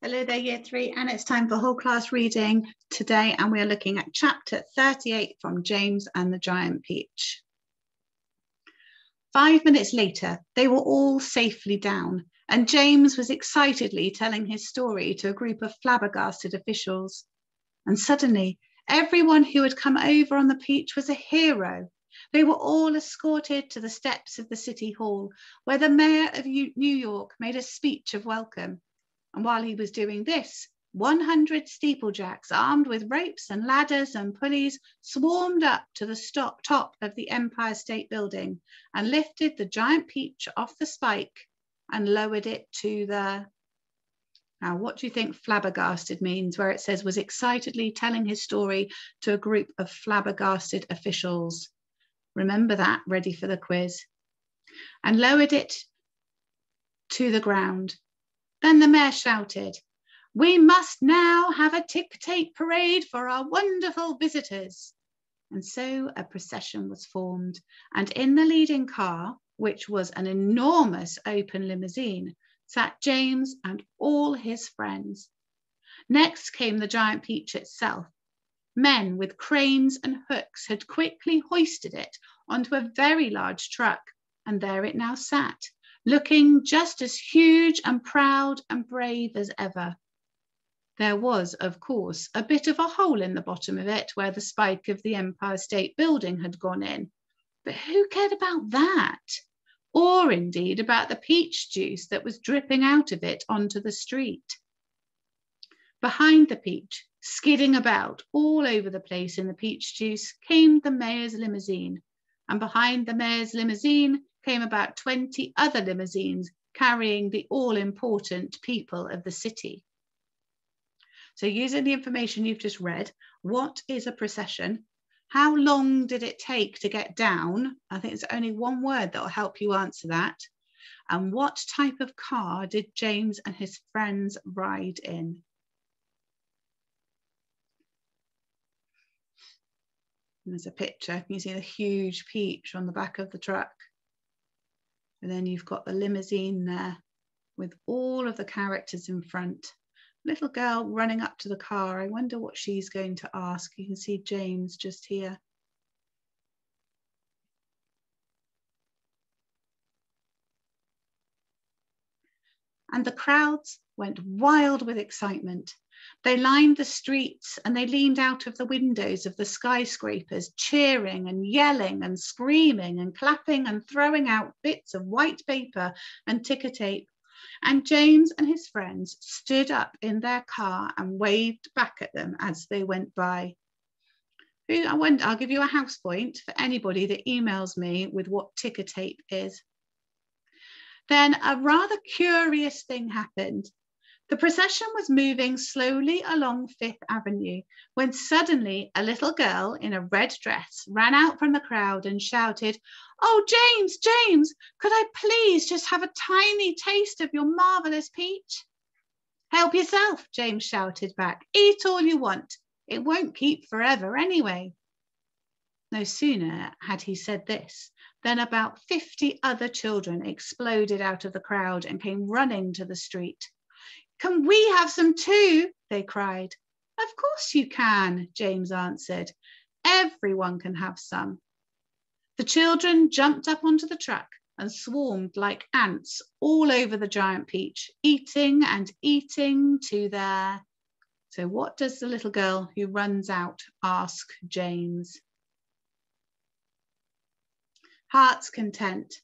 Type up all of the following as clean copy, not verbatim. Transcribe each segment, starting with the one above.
Hello there, Year 3, and it's time for whole class reading today, and we are looking at chapter 38 from James and the Giant Peach. 5 minutes later, they were all safely down, and James was excitedly telling his story to a group of flabbergasted officials. And suddenly, everyone who had come over on the Peach was a hero. They were all escorted to the steps of the City Hall, where the mayor of New York made a speech of welcome. And while he was doing this, 100 steeplejacks armed with ropes and ladders and pulleys swarmed up to the top of the Empire State Building and lifted the Giant Peach off the spike and lowered it to the... Now, what do you think flabbergasted means, where it says was excitedly telling his story to a group of flabbergasted officials? Remember that, ready for the quiz. And lowered it to the ground. Then the mayor shouted, "We must now have a tick-tape parade for our wonderful visitors." And so a procession was formed, and in the leading car, which was an enormous open limousine, sat James and all his friends. Next came the Giant Peach itself. Men with cranes and hooks had quickly hoisted it onto a very large truck, and there it now sat, looking just as huge and proud and brave as ever. There was, of course, a bit of a hole in the bottom of it where the spike of the Empire State Building had gone in, but who cared about that? Or indeed about the peach juice that was dripping out of it onto the street. Behind the Peach, skidding about all over the place in the peach juice, came the mayor's limousine, and behind the mayor's limousine came about 20 other limousines carrying the all-important people of the city. So using the information you've just read, what is a procession? How long did it take to get down? I think there's only one word that will help you answer that. And what type of car did James and his friends ride in? And there's a picture. You see the huge peach on the back of the truck. And then you've got the limousine there with all of the characters in front. Little girl running up to the car. I wonder what she's going to ask. You can see James just here. And the crowds went wild with excitement. They lined the streets and they leaned out of the windows of the skyscrapers, cheering and yelling and screaming and clapping and throwing out bits of white paper and ticker tape. And James and his friends stood up in their car and waved back at them as they went by. I'll give you a house point for anybody that emails me with what ticker tape is. Then a rather curious thing happened. The procession was moving slowly along Fifth Avenue when suddenly a little girl in a red dress ran out from the crowd and shouted, "Oh, James, James, could I please just have a tiny taste of your marvelous peach?" "Help yourself," James shouted back. "Eat all you want. It won't keep forever anyway." No sooner had he said this than about 50 other children exploded out of the crowd and came running to the street. "Can we have some too?" they cried. "Of course you can," James answered. "Everyone can have some." The children jumped up onto the truck and swarmed like ants all over the Giant Peach, eating and eating to their... So what does the little girl who runs out ask James? Heart's content.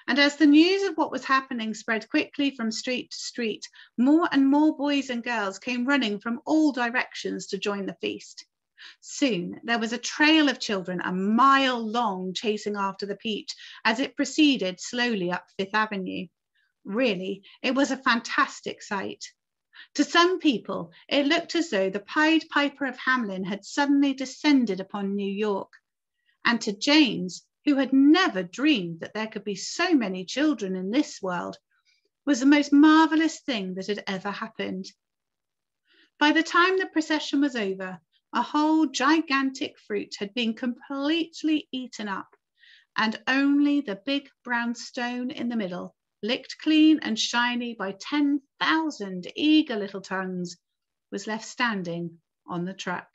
And as the news of what was happening spread quickly from street to street, more and more boys and girls came running from all directions to join the feast. Soon there was a trail of children a mile long chasing after the peach as it proceeded slowly up Fifth Avenue. Really, it was a fantastic sight. To some people, it looked as though the Pied Piper of Hamelin had suddenly descended upon New York. And to James, who had never dreamed that there could be so many children in this world, was the most marvelous thing that had ever happened. By the time the procession was over, a whole gigantic fruit had been completely eaten up, and only the big brown stone in the middle licked clean and shiny by 10,000 eager little tongues, was left standing on the track.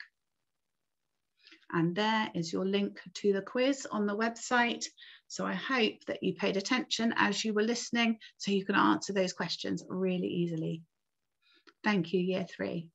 And there is your link to the quiz on the website. So I hope that you paid attention as you were listening so you can answer those questions really easily. Thank you, Year 3.